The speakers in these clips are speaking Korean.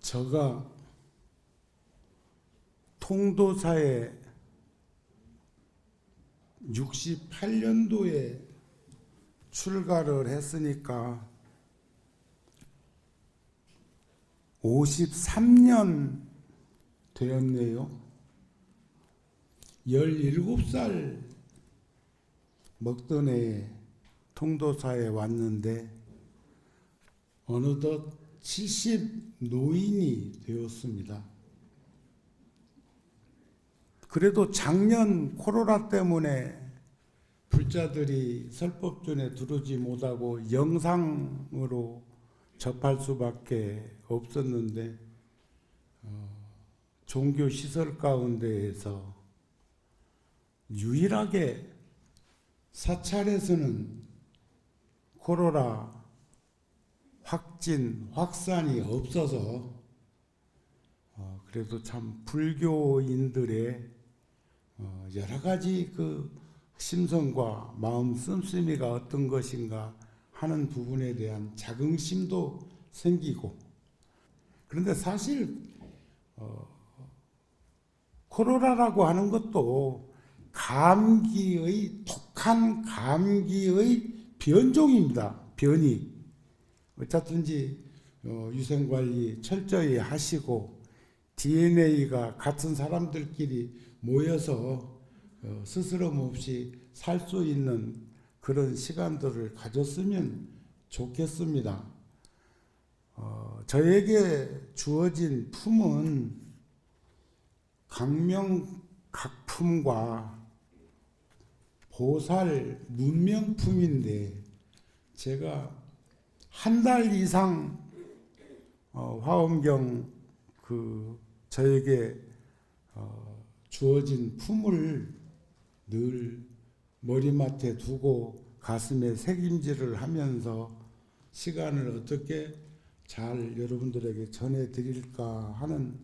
제가 통도사에 68년도에 출가를 했으니까 53년 되었네요. 17살 먹던 해 통도사에 왔는데 어느덧 70 노인이 되었습니다. 그래도 작년 코로나 때문에 불자들이 설법전에 들어오지 못하고 영상으로 접할 수밖에 없었는데 종교 시설 가운데에서 유일하게 사찰에서는 코로나 확산이 없어서 그래도 참 불교인들의 여러 가지 그 심성과 마음 씀씀이가 어떤 것인가 하는 부분에 대한 자긍심도 생기고, 그런데 사실 코로나라고 하는 것도 독한 감기의 변종입니다. 변이. 어쨌든지 위생관리 철저히 하시고 DNA가 같은 사람들끼리 모여서 스스럼 없이 살 수 있는 그런 시간들을 가졌으면 좋겠습니다. 저에게 주어진 품은 강명각품과 보살 문명품인데, 제가 한 달 이상 화엄경 저에게 주어진 품을 늘 머리맡에 두고 가슴에 새김질을 하면서 시간을 어떻게 잘 여러분들에게 전해드릴까 하는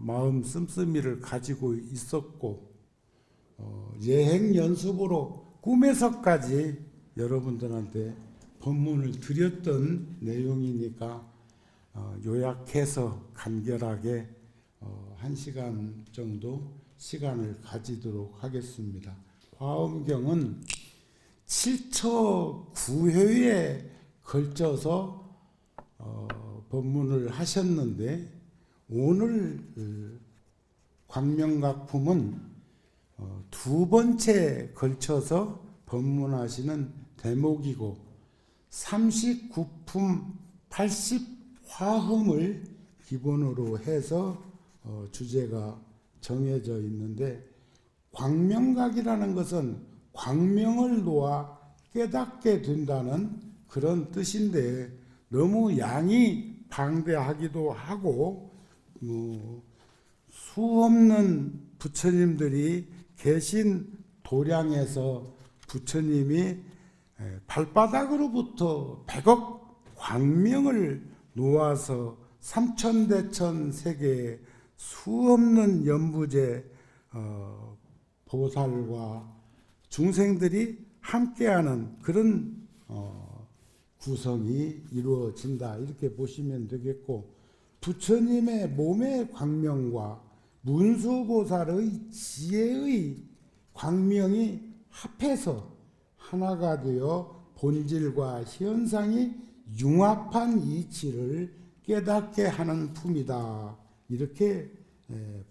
마음 씀씀이를 가지고 있었고, 예행 연습으로 꿈에서까지 여러분들한테 법문을 드렸던 내용이니까 요약해서 간결하게 1시간 정도 시간을 가지도록 하겠습니다. 화엄경은 7처 9회에 걸쳐서 법문을 하셨는데, 오늘 광명각품은 2번째 걸쳐서 법문하시는 대목이고, 39품 80화음을 기본으로 해서 주제가 정해져 있는데, 광명각이라는 것은 광명을 놓아 깨닫게 된다는 그런 뜻인데, 너무 양이 방대하기도 하고 수없는 부처님들이 계신 도량에서 부처님이 발바닥으로부터 100억 광명을 놓아서 삼천대천 세계에 수없는 연부제 보살과 중생들이 함께하는 그런 구성이 이루어진다, 이렇게 보시면 되겠고, 부처님의 몸의 광명과 문수보살의 지혜의 광명이 합해서 하나가 되어 본질과 현상이 융합한 이치를 깨닫게 하는 품이다, 이렇게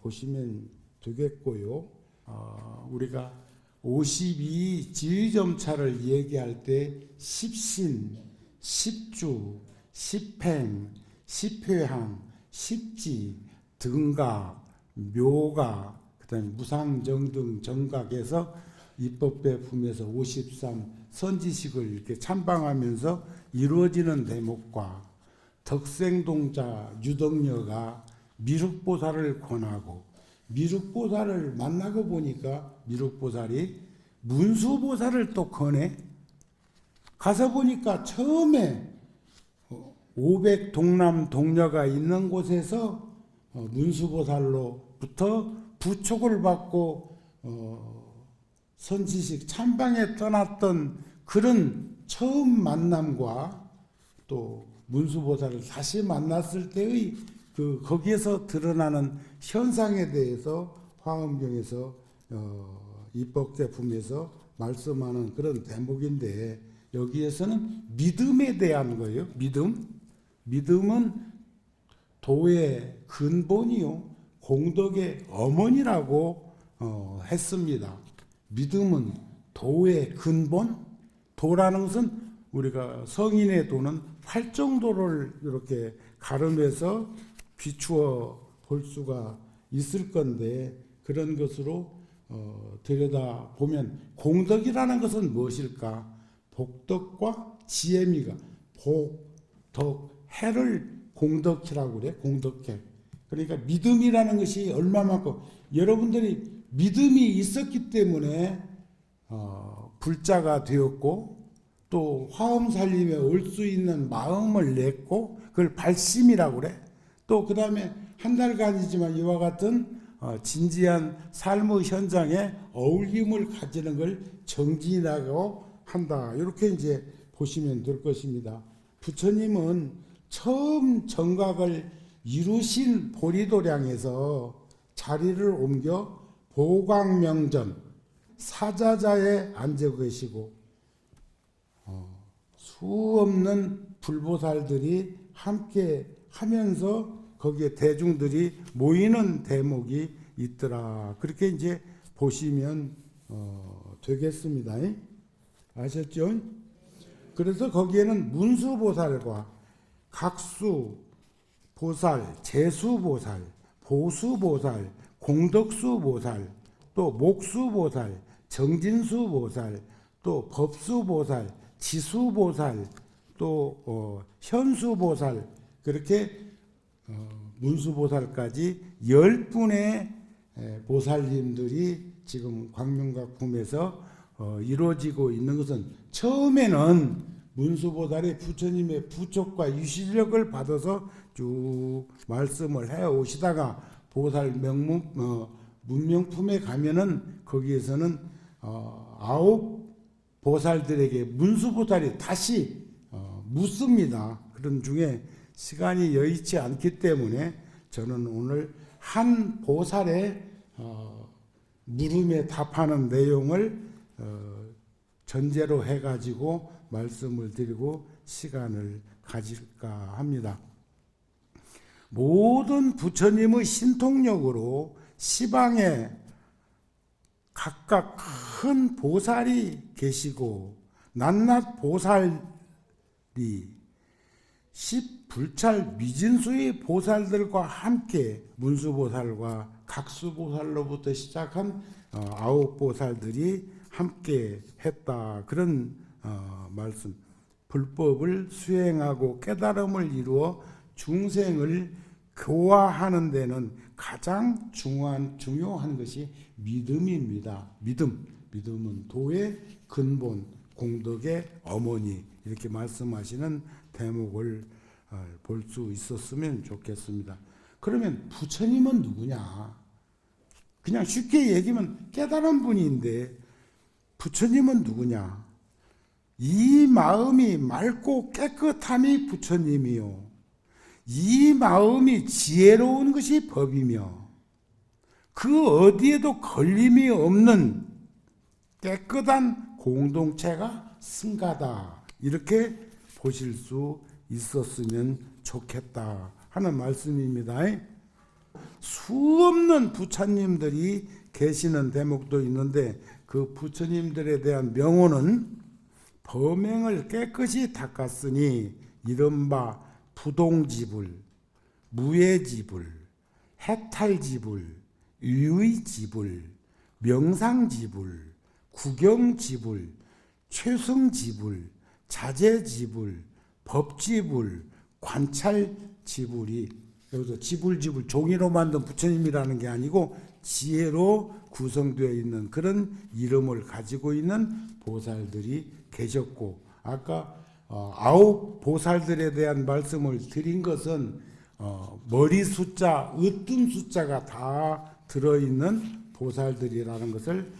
보시면 되겠고요. 우리가 52지의점차를 얘기할 때 십신, 십주, 십행, 십회항, 십지, 등각, 묘각, 그 다음에 무상정등 정각에서 입법배품에서 53 선지식을 이렇게 참방하면서 이루어지는 대목과, 덕생동자 유덕녀가 미륵보살을 권하고, 미륵보살을 만나고 보니까 미륵보살이 문수보살을 또 권해. 가서 보니까 처음에 500 동남 동녀가 있는 곳에서 문수보살로부터 부촉을 받고 선지식 참방에 떠났던 그런 처음 만남과, 또 문수보살을 다시 만났을 때의 거기에서 드러나는 현상에 대해서 화엄경에서 입법 제품에서 말씀하는 그런 대목인데, 여기에서는 믿음에 대한 거예요. 믿음은 도의 근본이요 공덕의 어머니라고 했습니다. 믿음은 도의 근본. 도라는 것은 우리가 성인의 도는 활정도를 이렇게 가름해서 비추어 볼 수가 있을 건데, 그런 것으로 들여다 보면 공덕이라는 것은 무엇일까? 복덕과 지혜미가, 복, 덕, 해를 공덕이라고 그래. 공덕해. 그러니까 믿음이라는 것이 얼마만큼 여러분들이 믿음이 있었기 때문에 불자가 되었고, 또 화엄살림에 올 수 있는 마음을 냈고, 그걸 발심이라고 그래. 또 그 다음에 한 달간이지만 이와 같은 진지한 삶의 현장에 어울림을 가지는 걸 정진이라고 한다. 이렇게 이제 보시면 될 것입니다. 부처님은 처음 정각을 이루신 보리도량에서 자리를 옮겨 보광명전 사자자에 앉아 계시고, 수없는 불보살들이 함께 하면서 거기에 대중들이 모이는 대목이 있더라. 그렇게 이제 보시면 되겠습니다. 아셨죠? 그래서 거기에는 문수보살과 각수보살, 재수보살, 보수보살, 공덕수보살, 또 목수보살, 정진수보살, 또 법수보살, 지수보살, 또 현수보살, 그렇게 문수보살까지 10분의 보살님들이 지금 광명각품에서 이루어지고 있는 것은, 처음에는 문수보살이 부처님의 부촉과 유실력을 받아서 쭉 말씀을 해 오시다가 보살 문명품에 가면은 거기에서는 9 보살들에게 문수보살이 다시 묻습니다. 그런 중에 시간이 여의치 않기 때문에 저는 오늘 한 보살의 물음에 답하는 내용을 전제로 해가지고 말씀을 드리고 시간을 가질까 합니다. 모든 부처님의 신통력으로 시방에 각각 큰 보살이 계시고, 낱낱 보살이 십불찰 미진수의 보살들과 함께 문수보살과 각수보살로부터 시작한 9 보살들이 함께 했다. 그런 말씀. 불법을 수행하고 깨달음을 이루어 중생을 교화하는 데는 가장 중요한 것이 믿음입니다. 믿음은 도의 근본, 공덕의 어머니, 이렇게 말씀하시는 대목을 볼 수 있었으면 좋겠습니다. 그러면 부처님은 누구냐? 그냥 쉽게 얘기하면 깨달은 분인데 부처님은 누구냐? 이 마음이 맑고 깨끗함이 부처님이요, 이 마음이 지혜로운 것이 법이며, 그 어디에도 걸림이 없는 깨끗한 공동체가 승가다. 이렇게 보실 수 있었으면 좋겠다 하는 말씀입니다. 수없는 부처님들이 계시는 대목도 있는데, 그 부처님들에 대한 명호는 범행을 깨끗이 닦았으니 이른바 부동지불, 무예지불, 해탈지불, 유의지불, 명상지불, 구경지불, 최승지불, 자제지불, 법지불, 관찰지불이, 여기서 지불 종이로 만든 부처님이라는 게 아니고 지혜로 구성되어 있는 그런 이름을 가지고 있는 보살들이 계셨고, 아까 9 보살들에 대한 말씀을 드린 것은 머리 숫자, 으뜸 숫자가 다 들어있는 보살들이라는 것을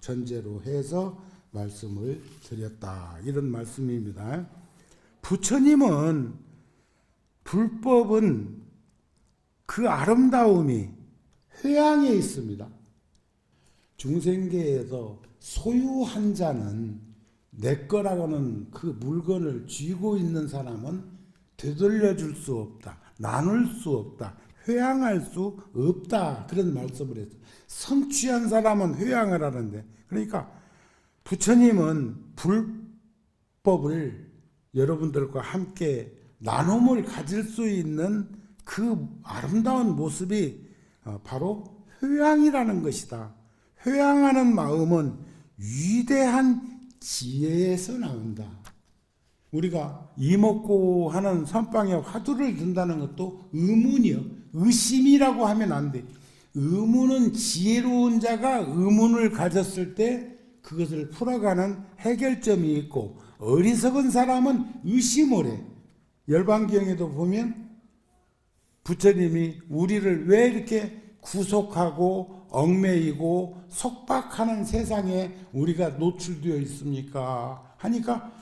전제로 해서 말씀을 드렸다. 이런 말씀입니다. 부처님은 불법은 그 아름다움이 회양에 있습니다. 중생계에서 소유한 자는 내 거라고는 그 물건을 쥐고 있는 사람은 되돌려줄 수 없다. 나눌 수 없다. 회양할 수 없다. 그런 말씀을 했어요. 성취한 사람은 회양을 하는데, 그러니까 부처님은 불법을 여러분들과 함께 나눔을 가질 수 있는 그 아름다운 모습이 바로 회양이라는 것이다. 회양하는 마음은 위대한 지혜에서 나온다. 우리가 이먹고 하는 선방에 화두를 든다는 것도 의문이요. 의심이라고 하면 안 돼. 의문은 지혜로운 자가 의문을 가졌을 때 그것을 풀어가는 해결점이 있고, 어리석은 사람은 의심을 해. 열반경에도 보면 부처님이 우리를 왜 이렇게 구속하고 얽매이고 속박하는 세상에 우리가 노출되어 있습니까? 하니까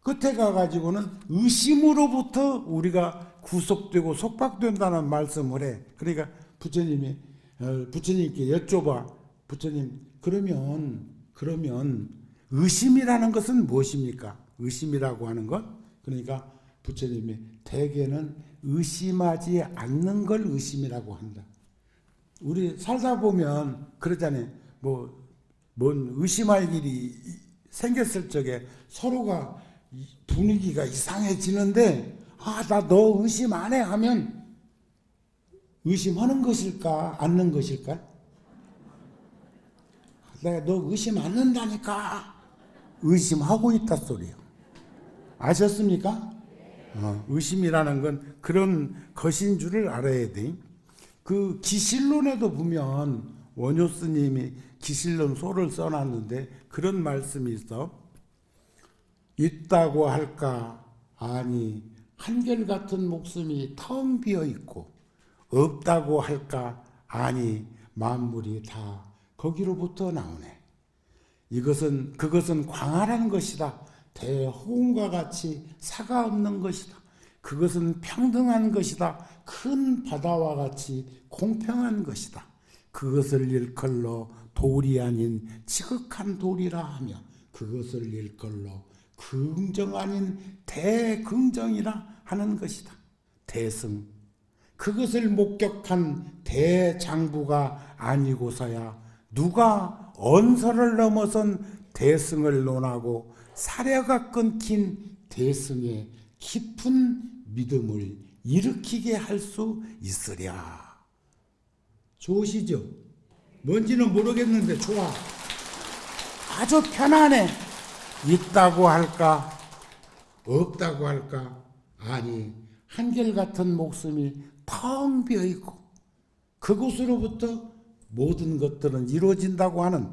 끝에 가가지고는 의심으로부터 우리가 구속되고 속박된다는 말씀을 해. 그러니까 부처님께 여쭤봐. 부처님, 그러면 의심이라는 것은 무엇입니까? 의심이라고 하는 것? 그러니까 부처님이 대개는 의심하지 않는 걸 의심이라고 한다. 우리 살다 보면 그러잖아요. 뭔 의심할 일이 생겼을 적에 서로가 분위기가 이상해지는데, 나 너 의심 안 해 하면 의심하는 것일까? 않는 것일까? 내가 너 의심 않는다니까 의심하고 있다 소리요. 아셨습니까? 의심이라는 건 그런 것인 줄을 알아야 돼. 그 기실론에도 보면 원효 스님이 기실론 소를 써놨는데 그런 말씀이 있어. 있다고 할까? 아니, 한결같은 목숨이 텅 비어 있고, 없다고 할까? 아니, 만물이 다 거기로부터 나오네. 그것은 광활한 것이다. 대호응과 같이 사가 없는 것이다. 그것은 평등한 것이다. 큰 바다와 같이 공평한 것이다. 그것을 일컬러 돌이 아닌 지극한 돌이라 하며, 그것을 일컬러 긍정 아닌 대긍정이라 하는 것이다. 대승, 그것을 목격한 대장부가 아니고서야 누가 언서를 넘어선 대승을 논하고 사려가 끊긴 대승의 깊은 믿음을 일으키게 할 수 있으랴. 좋으시죠? 뭔지는 모르겠는데 좋아. 아주 편안해. 있다고 할까? 없다고 할까? 아니, 한결같은 목숨이 텅 비어있고 그곳으로부터 모든 것들은 이루어진다고 하는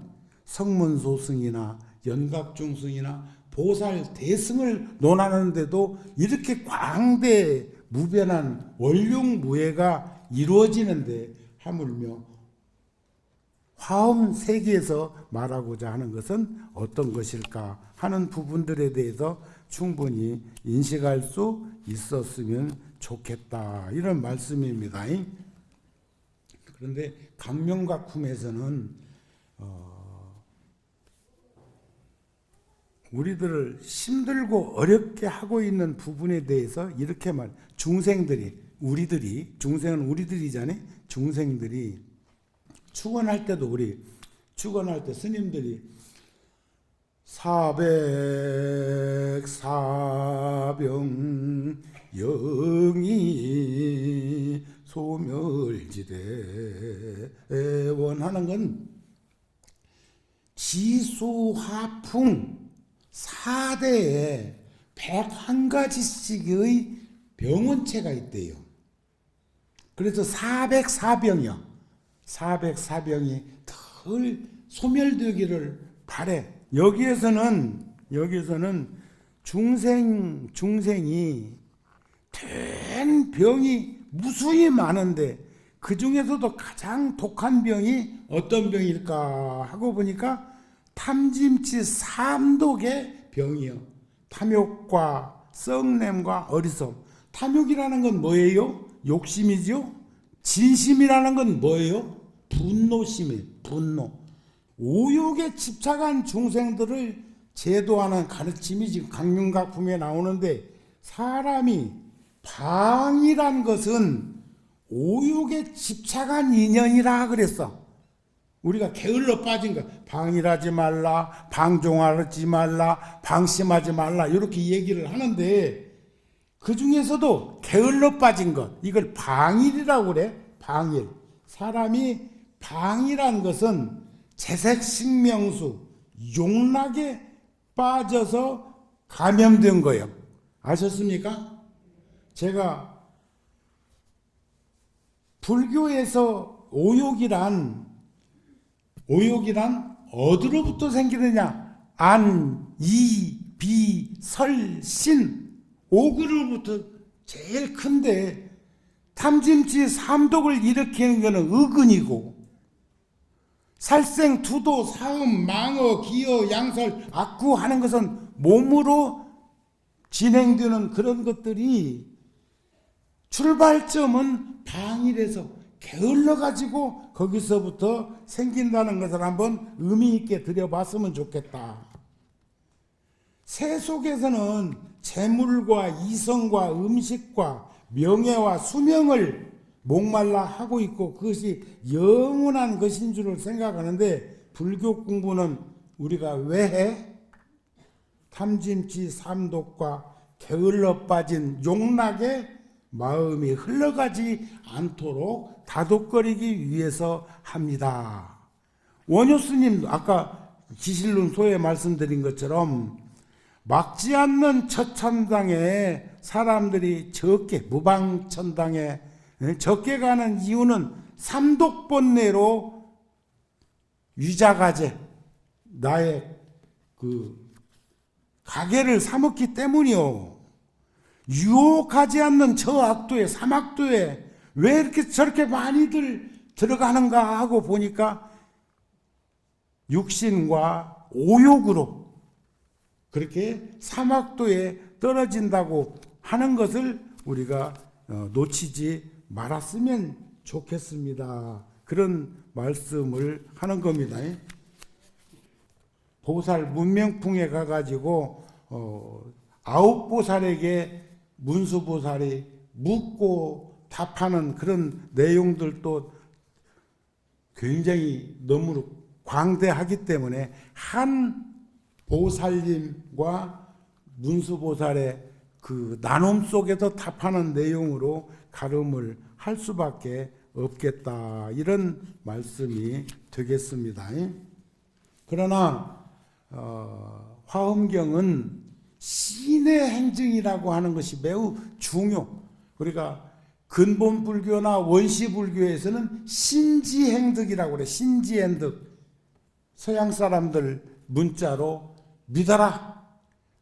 성문소승이나 연각중승이나 보살 대승을 논하는데도 이렇게 광대 무변한 원룡무예가 이루어지는데, 하물며 화엄 세계에서 말하고자 하는 것은 어떤 것일까 하는 부분들에 대해서 충분히 인식할 수 있었으면 좋겠다, 이런 말씀입니다. 그런데 강명각품에서는 우리들을 힘들고 어렵게 하고 있는 부분에 대해서 이렇게 중생은 우리들이잖아요. 중생들이 축원할 때도 축원할 때 스님들이 사백사병 영이 소멸지대 원하는 건 지수화풍 4대에 101가지씩의 병원체가 있대요. 그래서 404병이요. 404병이 덜 소멸되기를 바래. 여기에서는 중생이 된 병이 무수히 많은데 그 중에서도 가장 독한 병이 어떤 병일까 하고 보니까 탐짐치 삼독의 병이요. 탐욕과 썩냄과 어리석 탐욕이라는 건 뭐예요? 욕심이죠. 진심이라는 건 뭐예요? 분노심이에요. 분노. 오욕에 집착한 중생들을 제도하는 가르침이 지금 강윤각품에 나오는데, 사람이 방이란 것은 오욕에 집착한 인연이라 그랬어. 우리가 게을러 빠진 거, 방일하지 말라, 방종하지 말라, 방심하지 말라, 이렇게 얘기를 하는데, 그 중에서도 게을러 빠진 것, 이걸 방일이라고 그래. 방일. 사람이 방이란 것은 재색식명수, 용락에 빠져서 감염된 거예요. 아셨습니까? 제가 불교에서 오욕이란 어디로부터 생기느냐? 안, 이, 비, 설, 신, 오그로부터 제일 큰데, 탐진치 삼독을 일으키는 것은 의근이고, 살생, 투도, 사음, 망어, 기어, 양설, 악구 하는 것은 몸으로 진행되는 그런 것들이, 출발점은 방일에서 게을러가지고 거기서부터 생긴다는 것을 한번 의미 있게 들여봤으면 좋겠다. 새 속에서는 재물과 이성과 음식과 명예와 수명을 목말라 하고 있고, 그것이 영원한 것인 줄을 생각하는데, 불교 공부는 우리가 왜 해? 탐진치 삼독과 게을러 빠진 용락에 마음이 흘러가지 않도록 다독거리기 위해서 합니다. 원효 스님 아까 기실론소에 말씀드린 것처럼 막지 않는 처천당에 사람들이 적게, 무방천당에 적게 가는 이유는 삼독번뇌로 위자가제, 나의 그 가계를 삼았기 때문이요. 유혹하지 않는 저 악도에, 삼악도에 왜 이렇게 저렇게 많이들 들어가는가 하고 보니까 육신과 오욕으로 그렇게 삼악도에 떨어진다고 하는 것을 우리가 놓치지 말았으면 좋겠습니다. 그런 말씀을 하는 겁니다. 보살 문명풍에 가가지고 9보살에게 문수보살이 묻고 답하는 그런 내용들도 굉장히 너무 광대하기 때문에 한 보살님과 문수보살의 그 나눔 속에서 답하는 내용으로 가름을 할 수밖에 없겠다, 이런 말씀이 되겠습니다. 그러나 화엄경은 신의 행증이라고 하는 것이 매우 중요. 우리가 근본 불교나 원시 불교에서는 신지행득이라고 그래. 신지행득. 서양 사람들 문자로 믿어라,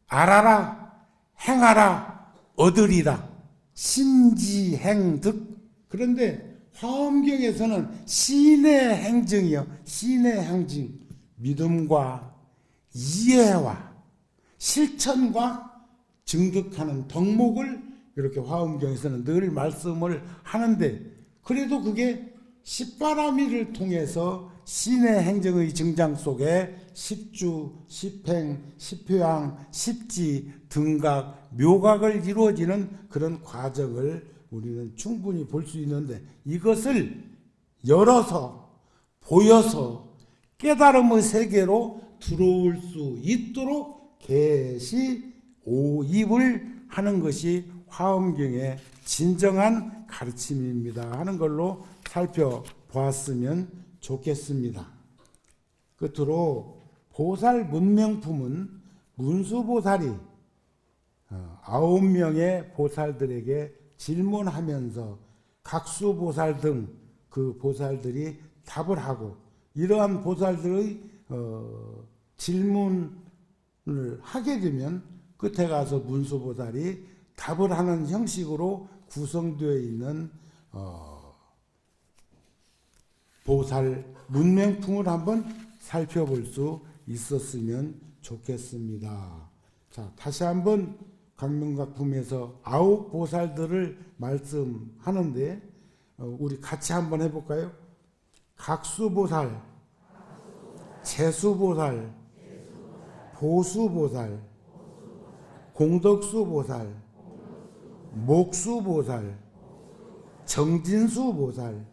알아라, 행하라, 얻으리라. 신지행득. 그런데 화엄경에서는 신의 행증이요. 신의 행증. 믿음과 이해와 실천과 증득하는 덕목을 이렇게 화엄경에서는 늘 말씀을 하는데, 그래도 그게 십바라미를 통해서 신의 행정의 증장 속에 십주, 십행, 십효양, 십지, 등각, 묘각을 이루어지는 그런 과정을 우리는 충분히 볼 수 있는데, 이것을 열어서 보여서 깨달음의 세계로 들어올 수 있도록 계시 오입을 하는 것이 화엄경의 진정한 가르침입니다 하는 걸로 살펴보았으면 좋겠습니다. 끝으로 보살 문명품은 문수보살이 9명의 보살들에게 질문하면서 각수보살 등 그 보살들이 답을 하고, 이러한 보살들의 질문을 하게 되면 끝에 가서 문수보살이 답을 하는 형식으로 구성되어 있는 보살 문명품을 한번 살펴볼 수 있었으면 좋겠습니다. 자, 다시 한번 강명각품에서 9보살들을 말씀하는데 우리 같이 한번 해볼까요? 각수보살, 재수보살, 보수보살, 공덕수보살, 목수보살, 정진수보살,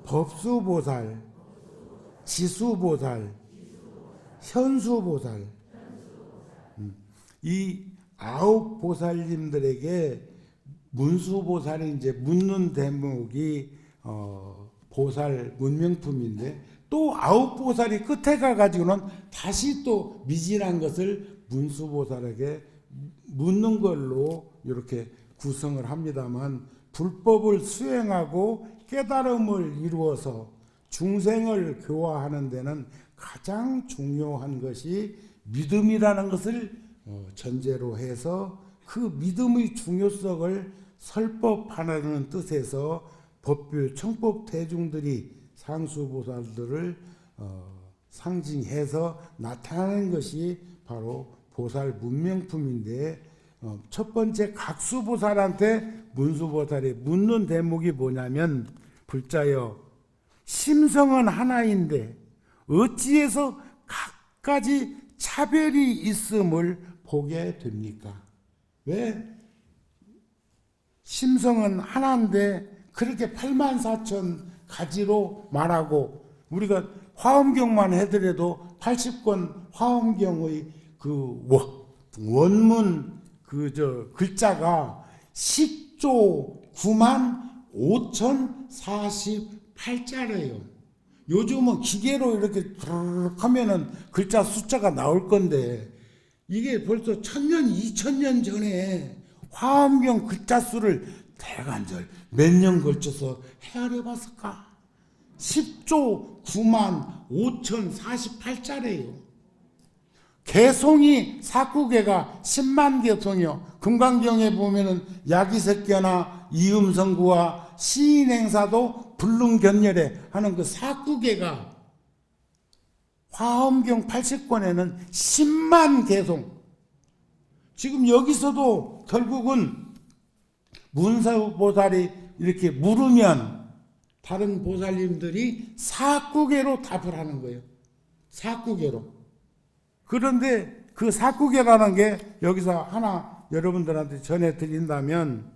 법수보살, 지수보살, 현수보살. 이 9보살님들에게 문수보살이 이제 묻는 대목이 보살 문명품인데, 또 9보살이 끝에 가가지고는 다시 또 미진한 것을 문수보살에게 묻는 걸로 이렇게 구성을 합니다만, 불법을 수행하고 깨달음을 이루어서 중생을 교화하는 데는 가장 중요한 것이 믿음이라는 것을 전제로 해서 그 믿음의 중요성을 설법하는 뜻에서 법규 청법 대중들이 상수보살들을 상징해서 나타나는 것이 바로 보살 문명품인데, 첫 번째 각수보살한테 문수보살이 묻는 대목이 뭐냐면, 불자여 심성은 하나인데 어찌해서 각가지 차별이 있음을 보게 됩니까? 왜 심성은 하나인데 그렇게 84,000 가지로 말하고, 우리가 화엄경만 해더라도 80권 화엄경의 그 원문 글자가 10조 95,048자래요. 요즘은 기계로 이렇게 하면은 글자 숫자가 나올 건데, 이게 벌써 1000년, 2000년 전에 화엄경 글자 수를 대간절 몇 년 걸쳐서 헤아려 봤을까? 10조 95,048자래요. 개송이 사구개가 10만 개송이요. 금강경에 보면은 야기석견나 이음성구와 시인행사도 불능견열에 하는 그 사구개가 화엄경 80권에는 10만 개송. 지금 여기서도 결국은 문수보살이 이렇게 물으면 다른 보살님들이 사구개로 답을 하는 거예요. 사구개로. 그런데 그 사구개라는 게 여기서 하나 여러분들한테 전해드린다면,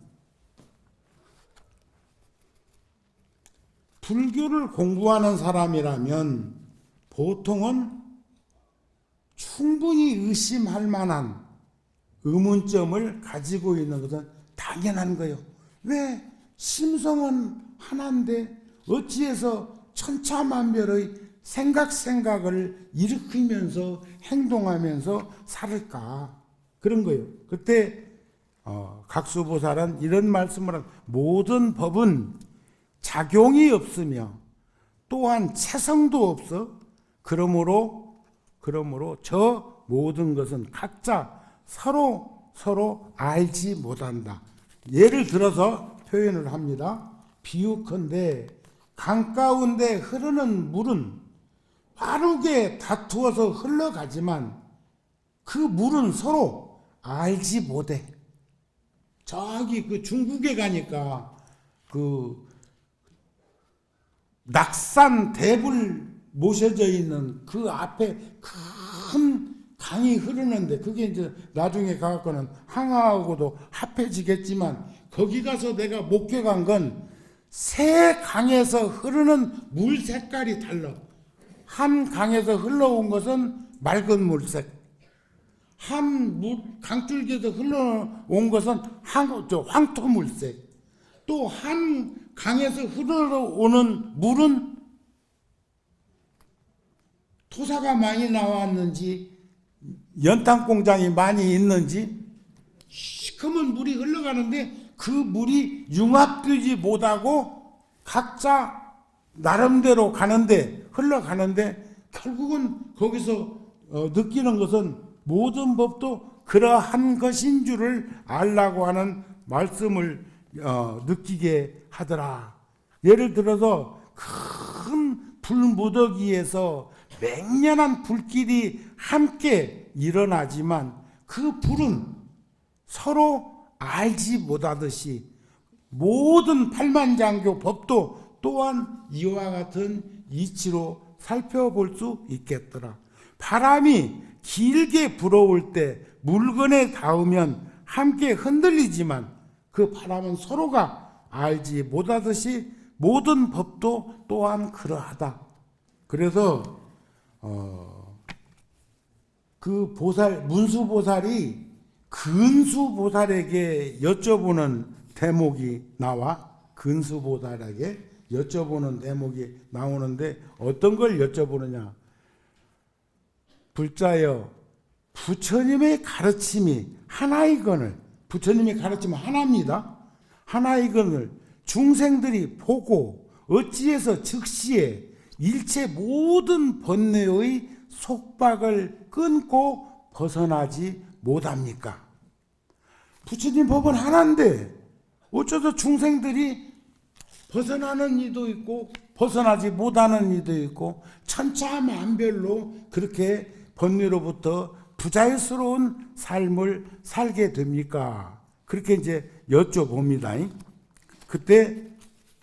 불교를 공부하는 사람이라면 보통은 충분히 의심할 만한 의문점을 가지고 있는 것은 당연한 거예요. 왜 심성은 하나인데 어찌해서 천차만별의 생각을 일으키면서 행동하면서 살을까? 그런 거예요. 그때 각수보살은 이런 말씀을 한, 모든 법은 작용이 없으며 또한 체성도 없어. 그러므로 저 모든 것은 각자 서로 알지 못한다. 예를 들어서 표현을 합니다. 비유컨대 강 가운데 흐르는 물은 빠르게 다투어서 흘러가지만 그 물은 서로 알지 못해. 저기 그 중국에 가니까 그 낙산 대불 모셔져 있는 그 앞에 큰 강이 흐르는데, 그게 이제 나중에 가갖고는 항아하고도 합해지겠지만, 거기 가서 내가 목격한 건 새 강에서 흐르는 물 색깔이 달라. 한 강에서 흘러온 것은 맑은 물색, 한 강줄기에서 흘러온 것은 황토물색, 또 한 강에서 흘러오는 물은 토사가 많이 나왔는지 연탄 공장이 많이 있는지 시커먼 물이 흘러가는데, 그 물이 융합되지 못하고 각자 나름대로 흘러가는데 결국은 거기서 느끼는 것은 모든 법도 그러한 것인 줄을 알라고 하는 말씀을 느끼게 하더라. 예를 들어서 큰 불무더기에서 맹렬한 불길이 함께 일어나지만 그 불은 서로 알지 못하듯이 모든 팔만장교 법도 또한 이와 같은 이치로 살펴볼 수 있겠더라. 바람이 길게 불어올 때 물건에 닿으면 함께 흔들리지만 그 바람은 서로가 알지 못하듯이 모든 법도 또한 그러하다. 그래서 그 보살, 문수보살이 근수보살에게 여쭤보는 대목이 나와, 근수보살에게 여쭤보는 대목이 나오는데 어떤 걸 여쭤보느냐. 불자여, 부처님의 가르침이 하나이건을, 부처님의 가르침은 하나입니다. 하나이건을 중생들이 보고 어찌해서 즉시에 일체 모든 번뇌의 속박을 끊고 벗어나지 못합니까? 부처님 법은 하나인데 어쩌다 중생들이 벗어나는 이도 있고 벗어나지 못하는 이도 있고 천차만별로 그렇게 번뇌로부터 부자유스러운 삶을 살게 됩니까? 그렇게 이제 여쭤봅니다. 그때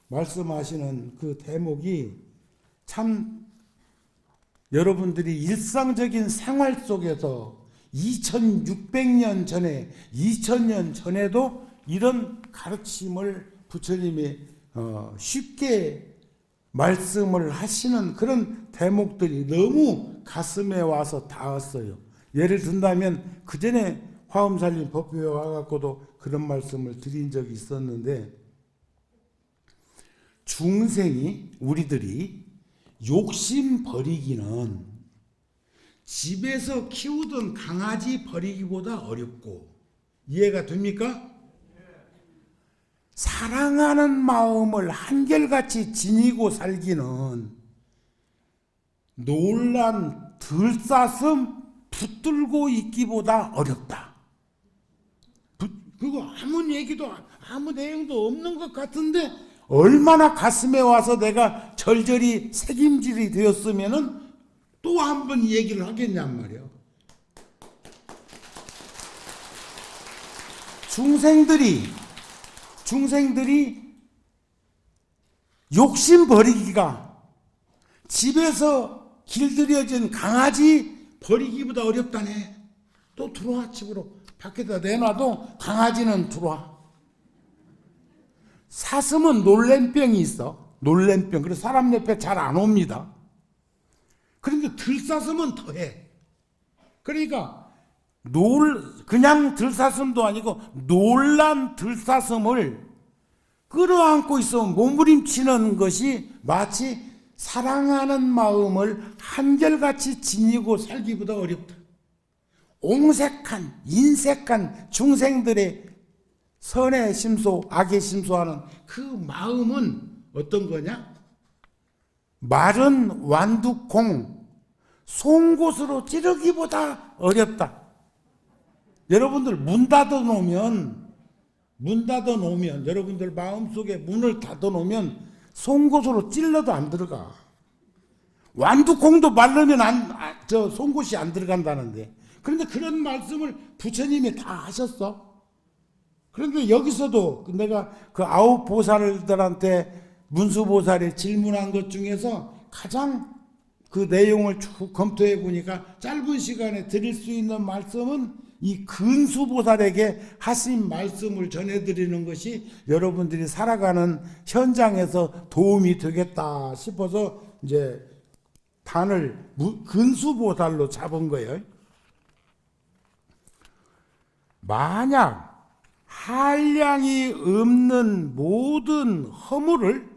말씀하시는 그 대목이 참 여러분들이 일상적인 생활 속에서 2600년 전에 2000년 전에도 이런 가르침을 부처님이 쉽게 말씀을 하시는 그런 대목들이 너무 가슴에 와서 닿았어요. 예를 든다면 그 전에 화엄살림 법회에 와갖고도 그런 말씀을 드린 적이 있었는데, 중생이, 우리들이 욕심 버리기는 집에서 키우던 강아지 버리기보다 어렵고, 이해가 됩니까? 사랑하는 마음을 한결같이 지니고 살기는 놀란 들사슴 붙들고 있기보다 어렵다. 그거 아무 얘기도 아무 내용도 없는 것 같은데 얼마나 가슴에 와서 내가 절절히 책임질이 되었으면은 또 한 번 얘기를 하겠냔 말이에요. 중생들이 욕심 버리기가 집에서 길들여진 강아지 버리기보다 어렵다네. 또 들어와, 집으로. 밖에다 내놔도 강아지는 들어와. 사슴은 놀랜병이 있어. 놀랜병. 그래서 사람 옆에 잘 안 옵니다. 그런데 들사슴은 더해. 그러니까 그냥 들사슴도 아니고 놀란 들사슴을 끌어안고 있으면 몸부림치는 것이 마치 사랑하는 마음을 한결같이 지니고 살기보다 어렵다. 옹색한 인색한 중생들의 선의 심소, 악의 심소하는 그 마음은 어떤 거냐? 마른 완두콩 송곳으로 찌르기보다 어렵다. 여러분들 문 닫아 놓으면 여러분들 마음속에 문을 닫아 놓으면 송곳으로 찔러도 안 들어가. 완두콩도 마르면 송곳이 안 들어간다는데. 그런데 그런 말씀을 부처님이 다 하셨어. 그런데 여기서도 내가 그 9보살들한테 문수보살이 질문한 것 중에서 가장 그 내용을 쭉 검토해 보니까 짧은 시간에 드릴 수 있는 말씀은 이 근수보살에게 하신 말씀을 전해드리는 것이 여러분들이 살아가는 현장에서 도움이 되겠다 싶어서 이제 단을 근수보살로 잡은 거예요. 만약 한량이 없는 모든 허물을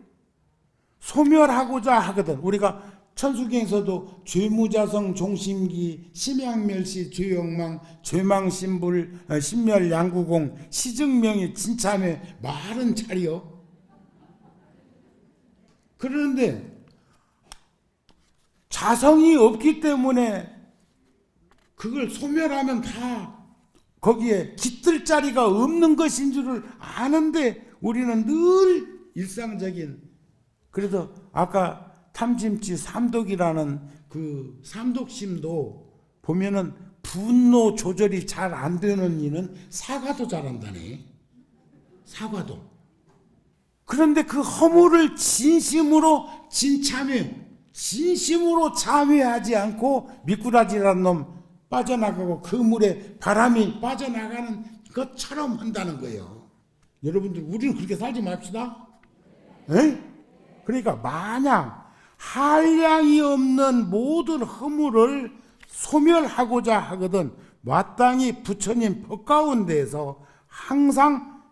소멸하고자 하거든. 우리가 천수경에서도 죄무자성 종심기 심양멸시 죄욕망 죄망신불 신멸양구공 시증명이 진참에 말은 잘이요. 그런데 자성이 없기 때문에 그걸 소멸하면 다 거기에 깃들 자리가 없는 것인 줄을 아는데 우리는 늘 일상적인, 그래서 아까 탐심치 삼독이라는 그 삼독심도 보면은 분노 조절이 잘 안 되는 이는 사과도 잘한다네. 사과도. 그런데 그 허물을 진심으로 진심으로 자회하지 않고 미꾸라지라는 놈 빠져나가고 그 물에 바람이 빠져나가는 것처럼 한다는 거예요. 여러분들, 우리는 그렇게 살지 맙시다. 에? 그러니까 만약 한량이 없는 모든 허물을 소멸하고자 하거든 마땅히 부처님 법 가운데에서 항상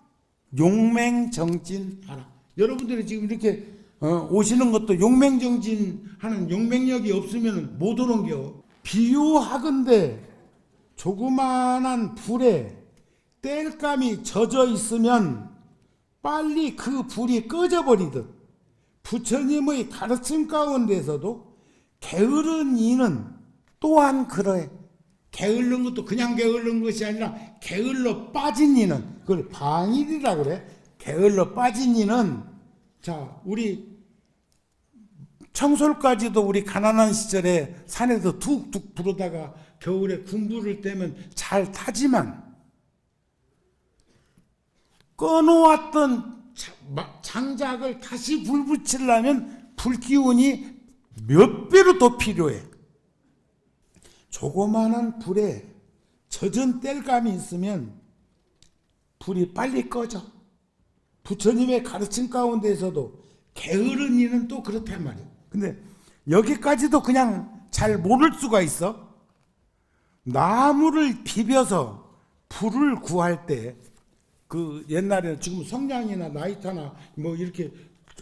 용맹정진하라. 여러분들이 지금 이렇게 오시는 것도 용맹정진하는 용맹력이 없으면 못 오는겨. 비유하건대 조그마한 불에 땔감이 젖어 있으면 빨리 그 불이 꺼져버리듯 부처님의 가르침 가운데서도 게으른 이는 또한 그러해. 게을른 것도 그냥 게을른 것이 아니라 게을러 빠진 이는, 그걸 방일이라고 그래. 게을러 빠진 이는, 자, 우리 청솔까지도 우리 가난한 시절에 산에서 툭툭 부르다가 겨울에 군부를 떼면 잘 타지만 꺼놓았던 장작을 다시 불 붙이려면 불기운이 몇 배로 더 필요해. 조그마한 불에 젖은 땔감이 있으면 불이 빨리 꺼져. 부처님의 가르침 가운데에서도 게으른 이는 또 그렇단 말이에요. 근데 여기까지도 그냥 잘 모를 수가 있어. 나무를 비벼서 불을 구할 때, 그 옛날에는 지금 성냥이나 나이타나 뭐 이렇게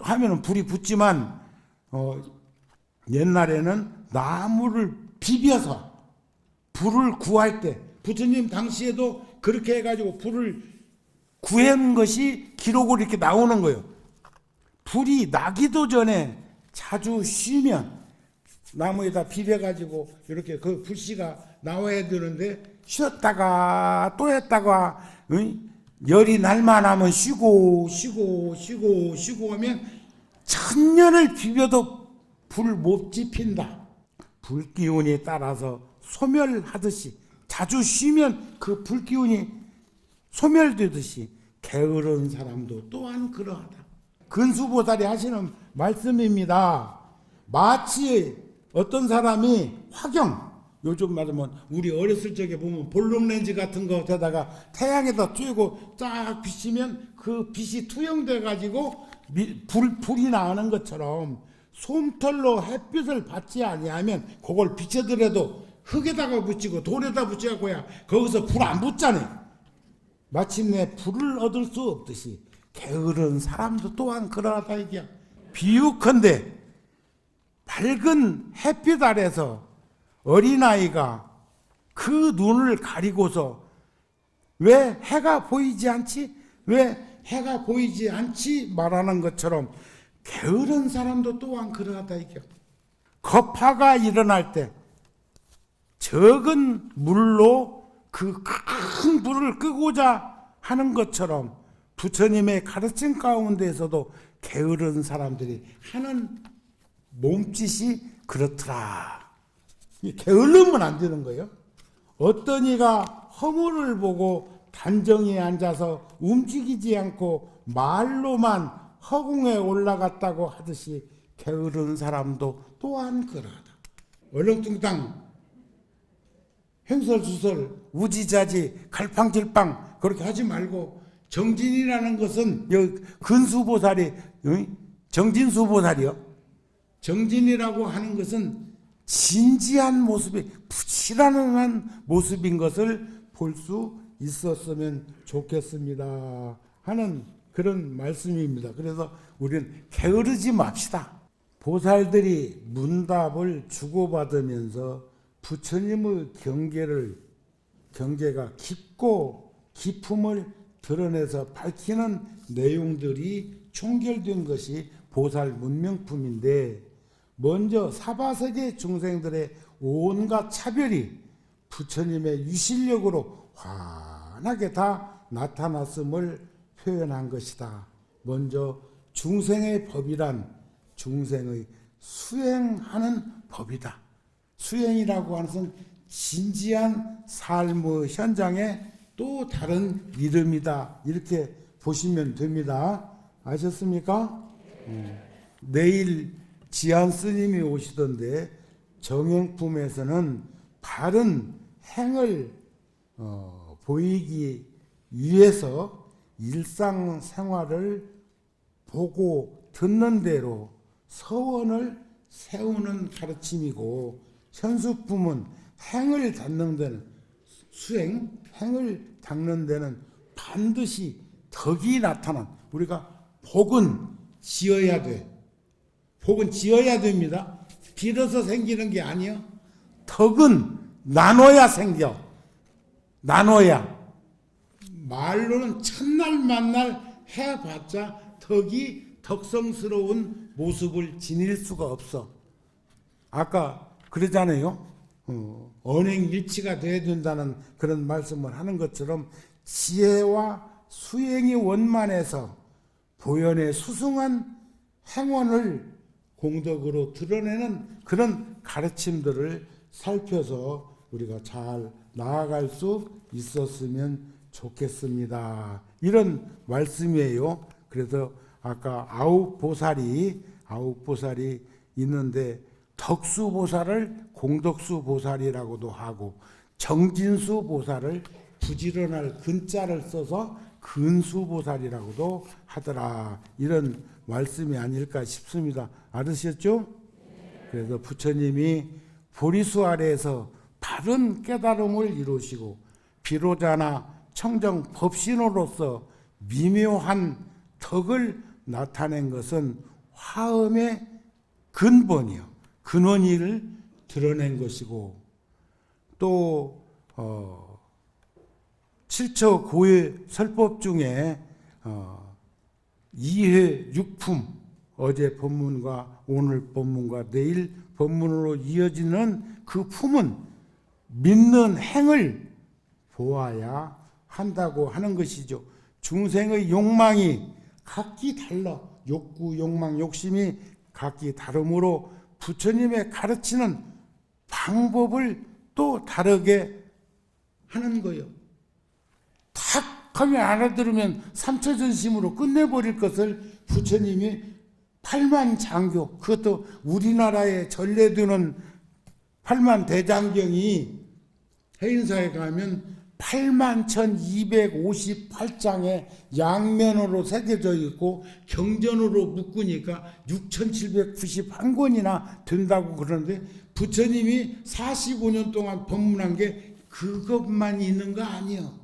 하면은 불이 붙지만, 옛날에는 나무를 비벼서 불을 구할 때, 부처님 당시에도 그렇게 해가지고 불을 구한 것이 기록으로 이렇게 나오는 거예요. 불이 나기도 전에 자주 쉬면 나무에다 비벼가지고 이렇게 그 불씨가 나와야 되는데, 쉬었다가 또 했다가 열이 날만 하면 쉬고 하면 천년을 비벼도 불 못 지핀다. 불기운에 따라서 소멸하듯이 자주 쉬면 그 불기운이 소멸되듯이 게으른 사람도 또한 그러하다. 근수보살이 하시는 말씀입니다. 마치 어떤 사람이 화경, 요즘 말하면 우리 어렸을 적에 보면 볼록렌즈 같은 거에다가 태양에다 쬐고 쫙 비치면 그 빛이 투영돼 가지고 불이 나는 것처럼 솜털로 햇빛을 받지 아니하면 그걸 비춰더라도 흙에다가 붙이고 돌에다 붙여갖고야 거기서 불 안 붙잖아요. 마침내 불을 얻을 수 없듯이 게으른 사람도 또한 그러하다 이게. 비유컨대 밝은 햇빛 아래서 어린아이가 그 눈을 가리고서 왜 해가 보이지 않지? 왜 해가 보이지 않지? 말하는 것처럼 게으른 사람도 또한 그러하다 이게. 거파가 일어날 때 적은 물로 그 큰 불을 끄고자 하는 것처럼 부처님의 가르침 가운데에서도 게으른 사람들이 하는 몸짓이 그렇더라. 게을르면 안 되는 거예요. 어떤 이가 허물을 보고 단정히 앉아서 움직이지 않고 말로만 허공에 올라갔다고 하듯이 게으른 사람도 또한 그러하다. 얼렁뚱땅 횡설수설 우지자지 갈팡질팡 그렇게 하지 말고, 정진이라는 것은 근수보살이 정진수보살이요. 정진이라고 하는 것은 진지한 모습이 부지런한 모습인 것을 볼 수 있었으면 좋겠습니다 하는 그런 말씀입니다. 그래서 우리는 게으르지 맙시다. 보살들이 문답을 주고받으면서 부처님의 경계가 깊고 깊음을 드러내서 밝히는 내용들이 총결된 것이 보살 문명품인데, 먼저 사바세계 중생들의 온갖 차별이 부처님의 유실력으로 환하게 다 나타났음을 표현한 것이다. 먼저 중생의 법이란 중생의 수행하는 법이다. 수행이라고 하는 것은 진지한 삶의 현장의 또 다른 이름이다. 이렇게 보시면 됩니다. 아셨습니까? 내일 지안 스님이 오시던데 정형품에서는 바른 행을 보이기 위해서 일상생활을 보고 듣는 대로 서원을 세우는 가르침이고, 현수품은 행을 닦는 데는 행을 닦는 데는 반드시 덕이 나타난, 우리가 복은 지어야 돼. 복은 지어야 됩니다. 빌어서 생기는 게 아니요. 덕은 나눠야 생겨. 나눠야. 말로는 첫날 만날 해봤자 덕이 덕성스러운 모습을 지닐 수가 없어. 아까 그러잖아요. 언행일치가 돼야 된다는 그런 말씀을 하는 것처럼 지혜와 수행이 원만해서 보현의 수승한 행원을 공덕으로 드러내는 그런 가르침들을 살펴서 우리가 잘 나아갈 수 있었으면 좋겠습니다. 이런 말씀이에요. 그래서 아까 아홉 보살이 있는데 덕수 보살을 공덕수 보살이라고도 하고, 정진수 보살을 부지런할 근자를 써서 근수 보살이라고도 하더라. 이런 말씀이 아닐까 싶습니다. 알으셨죠? 그래서 부처님이 보리수 아래에서 바른 깨달음을 이루시고 비로자나 청정 법신으로서 미묘한 덕을 나타낸 것은 화엄의 근본이요, 근원을 드러낸 것이고, 또 칠처 고의 설법 중에 이해 육품, 어제 법문과 오늘 법문과 내일 법문으로 이어지는 그 품은 믿는 행을 보아야 한다고 하는 것이죠. 중생의 욕망이 각기 달라. 욕구, 욕망, 욕심이 각기 다르므로 부처님의 가르치는 방법을 또 다르게 하는 거예요. 탁 하면 알아들으면 삼처전심으로 끝내버릴 것을 부처님이 8만 장교, 그것도 우리나라에 전래되는 8만 대장경이 해인사에 가면 81,258장에 양면으로 새겨져 있고 경전으로 묶으니까 6,791권이나 된다고 그러는데, 부처님이 45년 동안 법문한 게 그것만 있는 거 아니에요.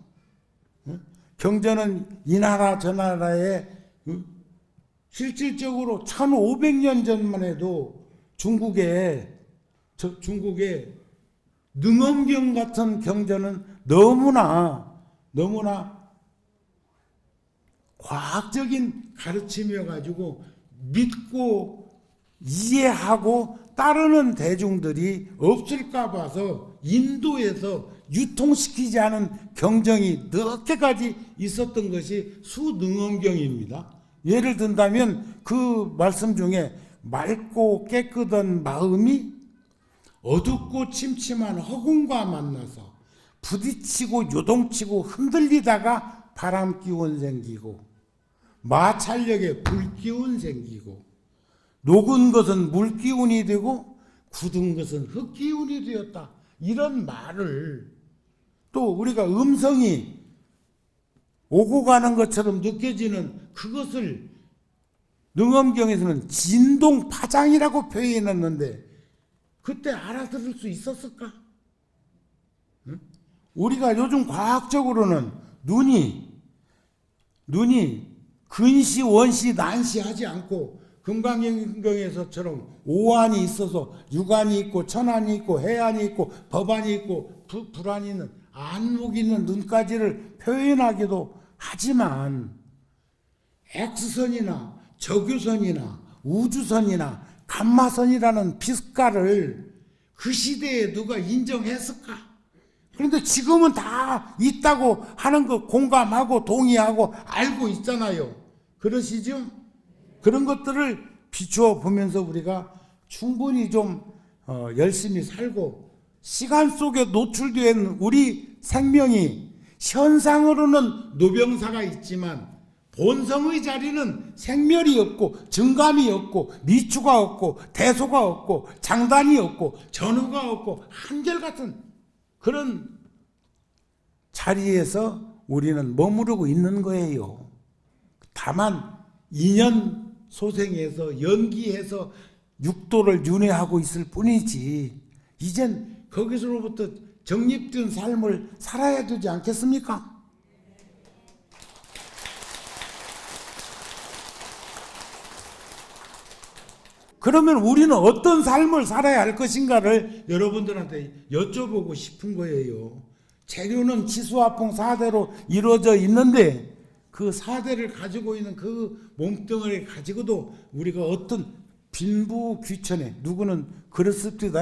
경전은 이 나라 저 나라에 실질적으로 1500년 전만 해도 중국에 능엄경 같은 경전은 너무나 과학적인 가르침이어가지고 믿고 이해하고 따르는 대중들이 없을까 봐서 인도에서 유통시키지 않은 경전이 몇 개까지 있었던 것이 수능엄경입니다. 예를 든다면 그 말씀 중에 맑고 깨끗한 마음이 어둡고 침침한 허공과 만나서 부딪히고 요동치고 흔들리다가 바람 기운 생기고, 마찰력에 불 기운 생기고, 녹은 것은 물 기운이 되고 굳은 것은 흙 기운이 되었다. 이런 말을 또 우리가 음성이 오고 가는 것처럼 느껴지는 그것을 능엄경에서는 진동파장이라고 표현했는데 그때 알아들을 수 있었을까? 응? 우리가 요즘 과학적으로는 눈이 근시, 원시, 난시 하지 않고 금강경에서처럼 오한이 있어서 육안이 있고 천안이 있고 해안이 있고 법안이 있고 불안이 있는 안목이 있는 눈까지를 표현하기도 하지만 X선이나 적유선이나 우주선이나 감마선이라는 빛깔을 그 시대에 누가 인정했을까? 그런데 지금은 다 있다고 하는 거 공감하고 동의하고 알고 있잖아요. 그러시죠? 그런 것들을 비추어 보면서 우리가 충분히 좀 열심히 살고 시간 속에 노출된 우리 생명이 현상으로는 노병사가 있지만 본성의 자리는 생멸이 없고 증감이 없고 미추가 없고 대소가 없고 장단이 없고 전후가 없고 한결같은 그런 자리에서 우리는 머무르고 있는 거예요. 다만 2년 소생해서 연기해서 육도를 윤회하고 있을 뿐이지 이젠 거기서로부터 정립된 삶을 살아야 되지 않겠습니까? 그러면 우리는 어떤 삶을 살아야 할 것인가를 여러분들한테 여쭤보고 싶은 거예요. 재료는 치수화풍 4대로 이루어져 있는데 그 4대를 가지고 있는 그 몸뚱아리를 가지고도 우리가 어떤 빈부귀천에 누구는 그렇습니다.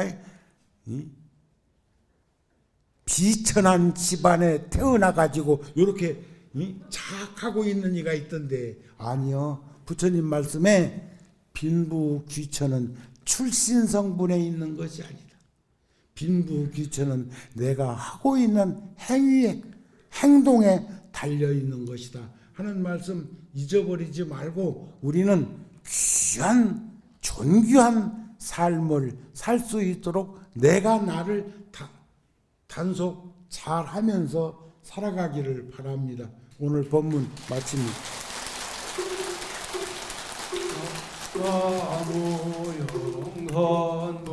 비천한 집안에 태어나 가지고 이렇게 자학하고 있는 이가 있던데 아니요. 부처님 말씀에 빈부귀천은 출신 성분에 있는 것이 아니다. 빈부귀천은 내가 하고 있는 행위에 행동에 달려 있는 것이다 하는 말씀 잊어버리지 말고 우리는 귀한 존귀한 삶을 살 수 있도록 내가 나를 단속 잘 하면서 살아가기를 바랍니다. 오늘 법문 마칩니다. 나무 영선